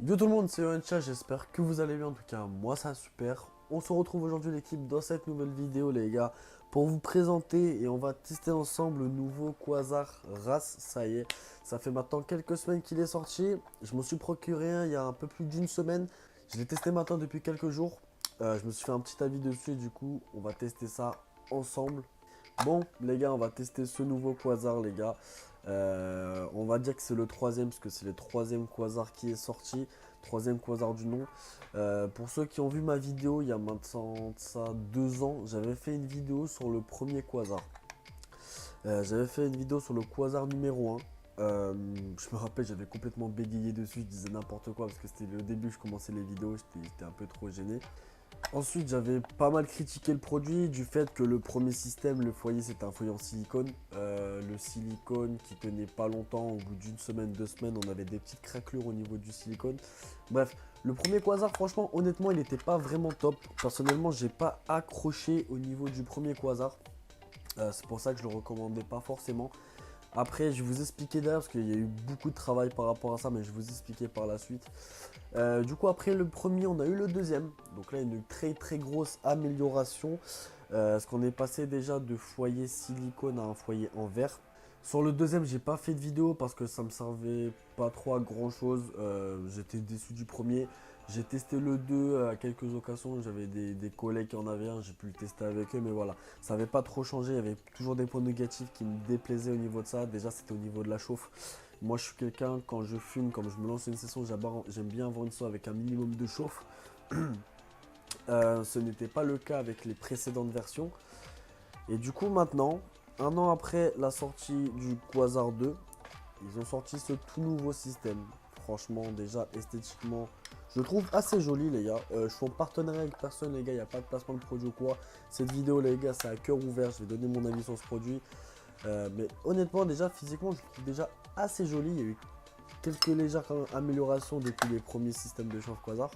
Yo tout le monde, c'est Oencha, j'espère que vous allez bien, en tout cas moi ça va super. On se retrouve aujourd'hui l'équipe dans cette nouvelle vidéo les gars pour vous présenter et on va tester ensemble le nouveau Quasar Race. Ça y est, ça fait maintenant quelques semaines qu'il est sorti. Je m'en suis procuré un il y a un peu plus d'une semaine. Je l'ai testé maintenant depuis quelques jours. Je me suis fait un petit avis dessus et du coup on va tester ça ensemble. Bon les gars, on va tester ce nouveau Quasar les gars. On va dire que c'est le troisième parce que c'est le troisième Quasar qui est sorti, troisième Quasar du nom. Pour ceux qui ont vu ma vidéo il y a maintenant ça 2 ans, j'avais fait une vidéo sur le premier Quasar. J'avais fait une vidéo sur le Quasar numéro 1. Je me rappelle, j'avais complètement bégayé dessus, je disais n'importe quoi parce que c'était le début, je commençais les vidéos, j'étais un peu trop gêné. Ensuite, j'avais pas mal critiqué le produit du fait que le premier système, le foyer, c'était un foyer en silicone. Le silicone qui tenait pas longtemps, au bout d'une semaine, 2 semaines, on avait des petites craquelures au niveau du silicone. Bref, le premier Quasar, franchement, honnêtement, il n'était pas vraiment top. Personnellement, j'ai pas accroché au niveau du premier Quasar. C'est pour ça que je le recommandais pas forcément. Après, je vais vous expliquer d'ailleurs, parce qu'il y a eu beaucoup de travail par rapport à ça, mais je vais vous expliquer par la suite. Du coup, après le premier, on a eu le deuxième. Donc là, une très grosse amélioration. Parce qu'on est passé déjà de foyer silicone à un foyer en verre. Sur le deuxième, j'ai pas fait de vidéo parce que ça me servait pas trop à grand chose. J'étais déçu du premier. J'ai testé le 2 à quelques occasions, j'avais des collègues qui en avaient un, j'ai pu le tester avec eux, mais voilà, ça n'avait pas trop changé, il y avait toujours des points négatifs qui me déplaisaient au niveau de ça. Déjà, c'était au niveau de la chauffe. Moi, je suis quelqu'un, quand je fume, quand je me lance une session, j'aime bien avoir une session avec un minimum de chauffe. Ce n'était pas le cas avec les précédentes versions. Et du coup, maintenant, 1 an après la sortie du Quasar 2, ils ont sorti ce tout nouveau système. Franchement, déjà, esthétiquement, je le trouve assez joli, les gars. Je suis en partenariat avec personne, les gars. Il n'y a pas de placement de produit ou quoi. Cette vidéo, les gars, c'est à cœur ouvert. Je vais donner mon avis sur ce produit. Mais honnêtement, déjà, physiquement, je le trouve déjà assez joli. Il y a eu quelques légères améliorations depuis les premiers systèmes de chauffe Quasar.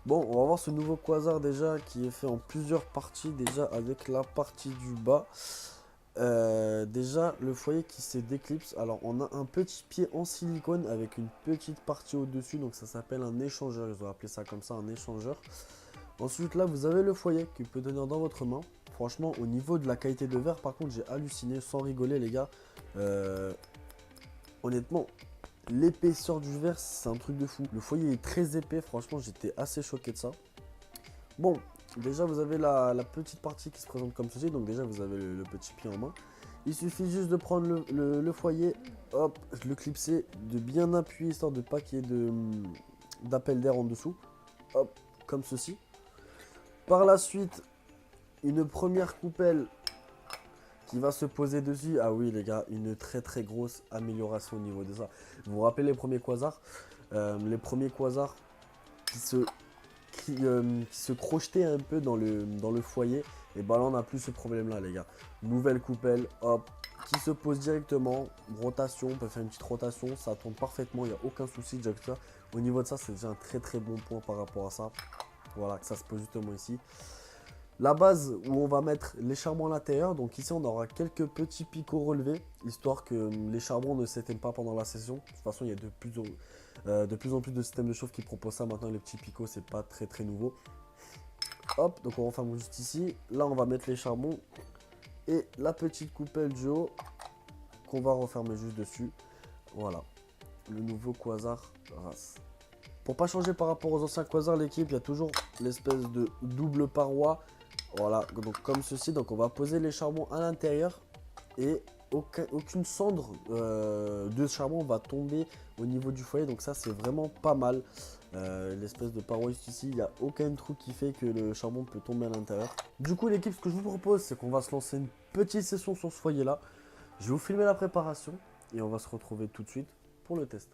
Bon, on va voir ce nouveau Quasar déjà qui est fait en plusieurs parties. Déjà, avec la partie du bas. Déjà le foyer qui se déclipse. Alors on a un petit pied en silicone avec une petite partie au dessus, donc ça s'appelle un échangeur, ils ont appelé ça comme ça, un échangeur. Ensuite là vous avez le foyer qui peut tenir dans votre main. Franchement au niveau de la qualité de verre, par contre j'ai halluciné, sans rigoler les gars. Honnêtement l'épaisseur du verre c'est un truc de fou. Le foyer est très épais, franchement j'étais assez choqué de ça. Bon, déjà vous avez la petite partie qui se présente comme ceci, donc déjà vous avez le petit pied en main. Il suffit juste de prendre le foyer, hop, le clipser, de bien appuyer histoire de pas qu'il y ait d'appel d'air en dessous, hop, comme ceci. Par la suite, une première coupelle qui va se poser dessus. Ah oui les gars, une très grosse amélioration au niveau de ça. Vous vous rappelez les premiers Quasars qui se crochetait un peu dans le foyer, et bah là on n'a plus ce problème là les gars. Nouvelle coupelle, hop, qui se pose directement, rotation, on peut faire une petite rotation, ça tourne parfaitement, il n'y a aucun souci déjà que ça. Au niveau de ça, c'est déjà un très bon point par rapport à ça. Voilà, que ça se pose justement ici. La base où on va mettre les charbons à l'intérieur, donc ici on aura quelques petits picots relevés, histoire que les charbons ne s'éteignent pas pendant la session. De toute façon, il y a de plus en plus de systèmes de chauffe qui proposent ça. Maintenant, les petits picots, c'est pas très nouveau. Hop, donc on referme juste ici. Là, on va mettre les charbons et la petite coupelle du haut qu'on va refermer juste dessus. Voilà, le nouveau Quasar Race. Pour pas changer par rapport aux anciens Quasar, l'équipe, il y a toujours l'espèce de double paroi. Voilà, donc comme ceci. Donc on va poser les charbons à l'intérieur et aucune cendre de charbon va tomber au niveau du foyer. Donc ça c'est vraiment pas mal. L'espèce de paroi ici, il n'y a aucun trou qui fait que le charbon peut tomber à l'intérieur. Du coup l'équipe, ce que je vous propose, c'est qu'on va se lancer une petite session sur ce foyer là. Je vais vous filmer la préparation et on va se retrouver tout de suite pour le test.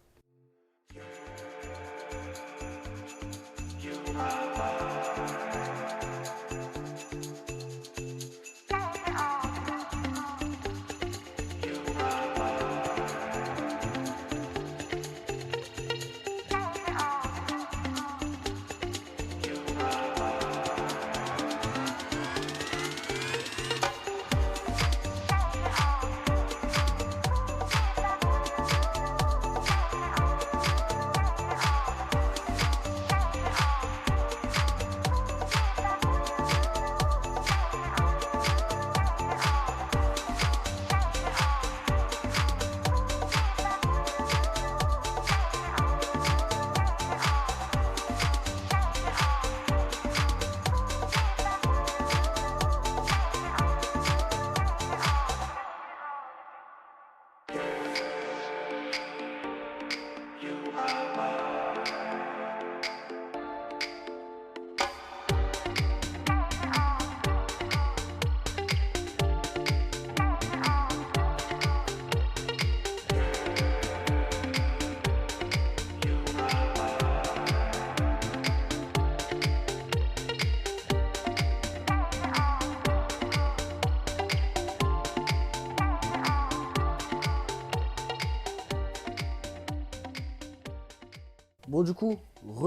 Bon du coup,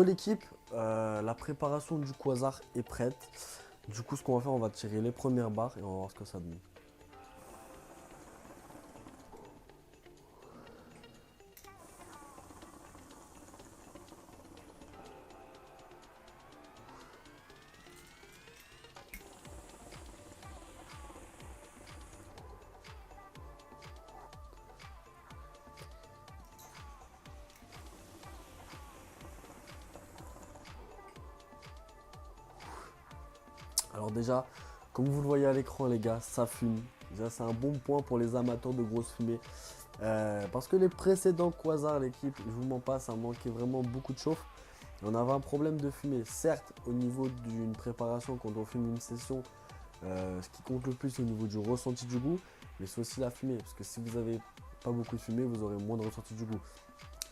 l'équipe, la préparation du quasar est prête. Du coup, ce qu'on va faire, on va tirer les premières barres et on va voir ce que ça donne. Alors déjà, comme vous le voyez à l'écran les gars, ça fume. Déjà c'est un bon point pour les amateurs de grosses fumées. Parce que les précédents quasars, l'équipe, je vous mens pas, ça manquait vraiment beaucoup de chauffe. On avait un problème de fumée. Certes, au niveau d'une préparation, quand on fume une session, ce qui compte le plus au niveau du ressenti du goût, mais c'est aussi la fumée. Parce que si vous n'avez pas beaucoup de fumée, vous aurez moins de ressenti du goût.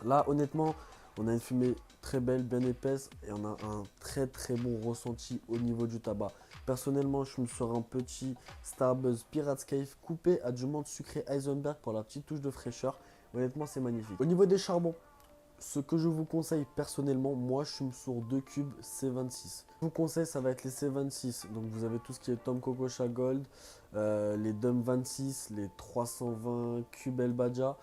Là, honnêtement, on a une fumée très belle, bien épaisse et on a un très très bon ressenti au niveau du tabac. Personnellement, je me sors un petit Starbuzz Pirate's Cave coupé à du menthe sucré Heisenberg pour la petite touche de fraîcheur. Honnêtement, c'est magnifique. Au niveau des charbons, ce que je vous conseille personnellement, moi je suis sur 2 cubes C26. Je vous conseille, ça va être les C26. Donc vous avez tout ce qui est Tom Coco Cha Gold, les Dum 26, les 320 cubes El Badja.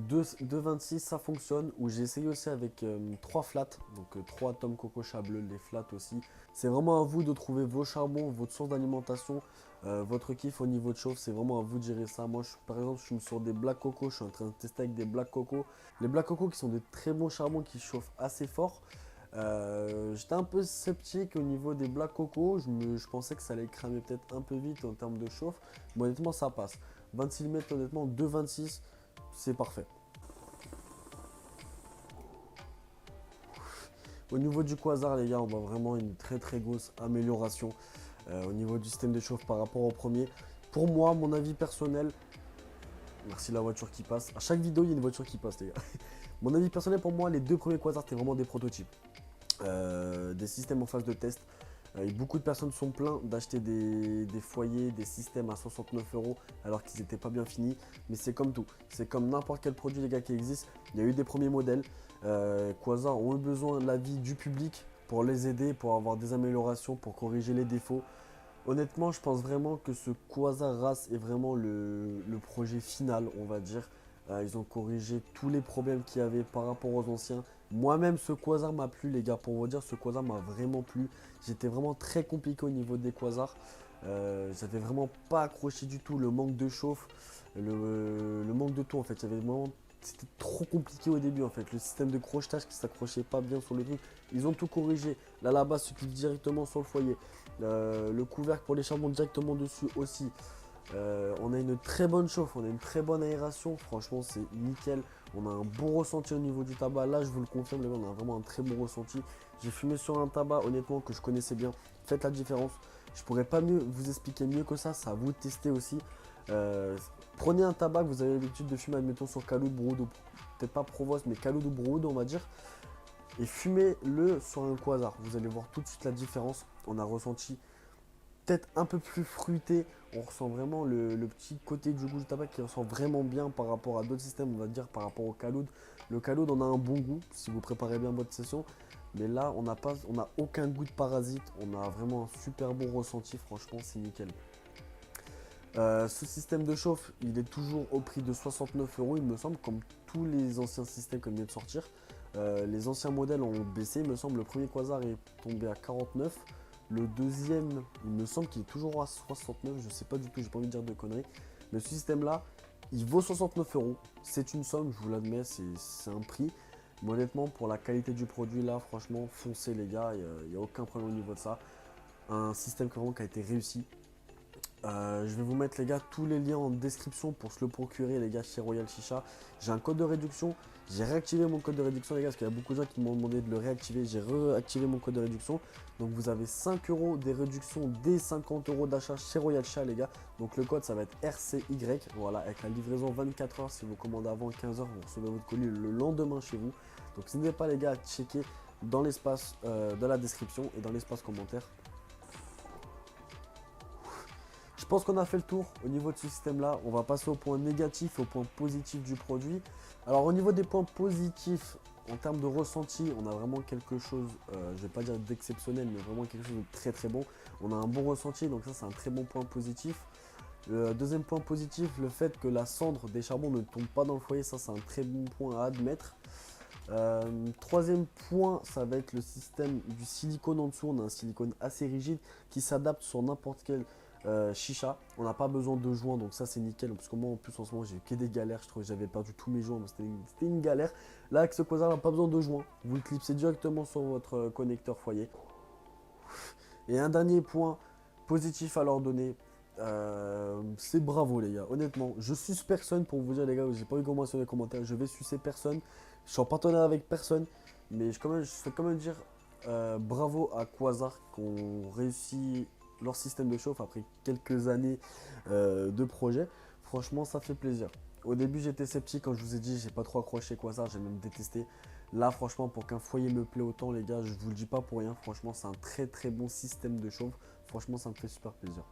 2,26 ça fonctionne, ou j'ai essayé aussi avec 3 flats, donc 3 Tom Coco Cha bleu, les flats aussi. C'est vraiment à vous de trouver vos charbons, votre source d'alimentation, votre kiff au niveau de chauffe, c'est vraiment à vous de gérer ça. Moi par exemple je suis sur des Black Coco, je suis en train de tester avec des Black Coco. Les Black Coco qui sont des très bons charbons qui chauffent assez fort. J'étais un peu sceptique au niveau des Black Coco, je pensais que ça allait cramer peut-être un peu vite en termes de chauffe, mais honnêtement ça passe. 26 mm honnêtement, 2,26 c'est parfait. Au niveau du quasar les gars, on voit vraiment une très très grosse amélioration au niveau du système de chauffe par rapport au premier. Pour moi, mon avis personnel, merci la voiture qui passe. À chaque vidéo, il y a une voiture qui passe les gars. Mon avis personnel, pour moi, les deux premiers quasars c'était vraiment des prototypes. Des systèmes en phase de test. Beaucoup de personnes sont pleins d'acheter des foyers, des systèmes à 69 € alors qu'ils n'étaient pas bien finis. Mais c'est comme tout, c'est comme n'importe quel produit les gars qui existe. Il y a eu des premiers modèles. Quasar ont eu besoin de l'avis du public pour les aider, pour avoir des améliorations, pour corriger les défauts. Honnêtement, je pense vraiment que ce Quasar Race est vraiment le projet final, on va dire. Ils ont corrigé tous les problèmes qu'il y avait par rapport aux anciens. Moi-même, ce quasar m'a plu, les gars. Pour vous dire, ce quasar m'a vraiment plu. J'étais vraiment très compliqué au niveau des quasars. J'avais vraiment pas accroché du tout. Le manque de chauffe, le manque de tout, en fait. C'était trop compliqué au début, en fait. Le système de crochetage qui s'accrochait pas bien sur le truc. Ils ont tout corrigé. Là, là-bas, se clique directement sur le foyer. Le couvercle pour les charbons directement dessus aussi. On a une très bonne chauffe, on a une très bonne aération, franchement c'est nickel. On a un bon ressenti au niveau du tabac, là je vous le confirme les gars, on a vraiment un très bon ressenti. J'ai fumé sur un tabac honnêtement que je connaissais bien, faites la différence. Je pourrais pas mieux vous expliquer mieux que ça, c'est à vous de tester aussi. Prenez un tabac que vous avez l'habitude de fumer, admettons sur Khaloud, Brood, ou peut-être pas Provost mais Khaloud ou Brood on va dire. Et fumez-le sur un quasar, vous allez voir tout de suite la différence. On a ressenti peut-être un peu plus fruité, on ressent vraiment le petit côté du goût du tabac qui ressent vraiment bien par rapport à d'autres systèmes, on va dire par rapport au Khaloud. Le Khaloud on a un bon goût si vous préparez bien votre session, mais là on n'a aucun goût de parasite, on a vraiment un super bon ressenti, franchement c'est nickel. Ce système de chauffe il est toujours au prix de 69 € il me semble, comme tous les anciens systèmes qui viennent de sortir. Les anciens modèles ont baissé, il me semble le premier quasar est tombé à 49 €. Le deuxième, il me semble qu'il est toujours à 69, je ne sais pas du tout, j'ai pas envie de dire de conneries. Mais ce système-là, il vaut 69 €. C'est une somme, je vous l'admets, c'est un prix. Mais honnêtement, pour la qualité du produit, là, franchement, foncez les gars, il n'y a aucun problème au niveau de ça. Un système qui a été réussi. Je vais vous mettre les gars tous les liens en description pour se le procurer les gars chez Royal Chicha. J'ai un code de réduction, j'ai réactivé mon code de réduction les gars parce qu'il y a beaucoup de gens qui m'ont demandé de le réactiver. J'ai réactivé mon code de réduction. Donc vous avez 5 € des réductions dès 50 € d'achat chez Royal Chicha les gars. Donc le code ça va être RCY, voilà, avec la livraison 24 h. Si vous commandez avant 15 h, vous recevez votre colis le lendemain chez vous. Donc n'hésitez pas les gars à checker dans l'espace de la description et dans l'espace commentaire. Je pense qu'on a fait le tour au niveau de ce système-là. On va passer au point négatif et au point positif du produit. Alors au niveau des points positifs, En termes de ressenti, on a vraiment quelque chose, je vais pas dire d'exceptionnel, mais vraiment quelque chose de très très bon. On a un bon ressenti, donc ça c'est un très bon point positif. Le deuxième point positif, le fait que la cendre des charbons ne tombe pas dans le foyer, ça c'est un très bon point à admettre. Troisième point, ça va être le système du silicone en dessous. On a un silicone assez rigide qui s'adapte sur n'importe quel chicha. On n'a pas besoin de joints, donc ça c'est nickel. Parce que moi en plus en ce moment j'ai eu que des galères. Je trouvais que j'avais perdu tous mes joints, donc c'était une galère. Là avec ce quasar, on n'a pas besoin de joints. Vous le clipsez directement sur votre connecteur foyer. Et un dernier point positif à leur donner, c'est bravo les gars. Honnêtement, je suce personne pour vous dire les gars, j'ai pas eu comment sur les commentaires, je vais sucer personne. Je suis en partenariat avec personne, mais je fais quand même dire bravo à Quasar qui ont réussi leur système de chauffe après quelques années de projet. Franchement, ça fait plaisir. Au début, j'étais sceptique quand je vous ai dit, j'ai pas trop accroché Quasar, j'ai même détesté. Là, franchement, pour qu'un foyer me plaît autant, les gars, je vous le dis pas pour rien. Franchement, c'est un très très bon système de chauffe. Franchement, ça me fait super plaisir.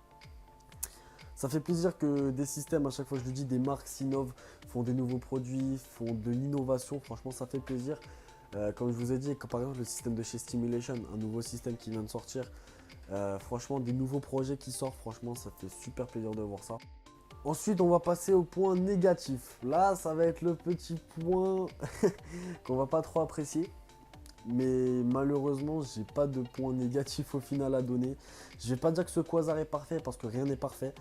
Ça fait plaisir que des systèmes, à chaque fois je le dis, des marques s'innovent, font des nouveaux produits, font de l'innovation. Franchement, ça fait plaisir. Comme je vous ai dit, comme par exemple le système de chez Stimulation, un nouveau système qui vient de sortir. Franchement, des nouveaux projets qui sortent, franchement, ça fait super plaisir de voir ça. Ensuite, on va passer au point négatif. Là, ça va être le petit point qu'on va pas trop apprécier. Mais malheureusement, j'ai pas de point négatif au final à donner. Je vais pas dire que ce quasar est parfait parce que rien n'est parfait.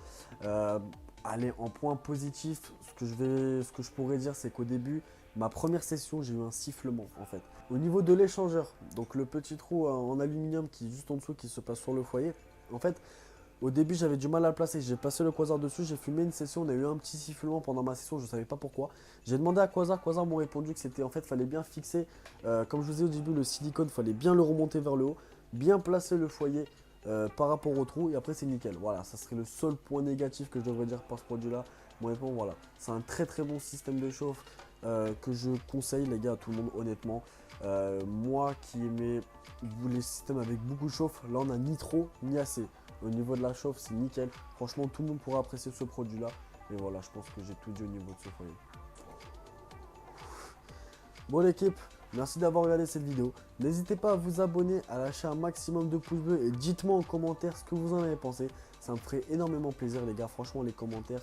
Allez, en point positif, ce que je pourrais dire, c'est qu'au début, ma première session, j'ai eu un sifflement en fait. Au niveau de l'échangeur, donc le petit trou en aluminium qui est juste en dessous, qui se passe sur le foyer, en fait, au début, j'avais du mal à le placer. J'ai passé le quasar dessus, j'ai fumé une session. On a eu un petit sifflement pendant ma session, je ne savais pas pourquoi. J'ai demandé à Quasar, Quasar m'a répondu que c'était en fait, fallait bien fixer, comme je vous ai dit au début, le silicone, fallait bien le remonter vers le haut, bien placer le foyer par rapport au trou, et après c'est nickel. Voilà, ça serait le seul point négatif que je devrais dire par ce produit-là. Bon, voilà, c'est un très très bon système de chauffe que je conseille, les gars, à tout le monde, honnêtement. Moi qui aimais les systèmes avec beaucoup de chauffe, là on a ni trop ni assez. Au niveau de la chauffe, c'est nickel. Franchement, tout le monde pourra apprécier ce produit-là. Et voilà, je pense que j'ai tout dit au niveau de ce foyer. Bon l'équipe, merci d'avoir regardé cette vidéo. N'hésitez pas à vous abonner, à lâcher un maximum de pouces bleus et dites-moi en commentaire ce que vous en avez pensé. Ça me ferait énormément plaisir les gars, franchement les commentaires,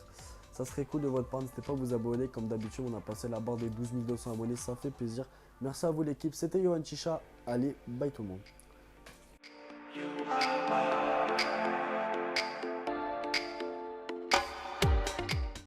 ça serait cool de votre part. N'hésitez pas à vous abonner, comme d'habitude on a passé la barre des 12 200 abonnés, ça fait plaisir. Merci à vous l'équipe, c'était Yohan Chicha, allez, bye tout le monde.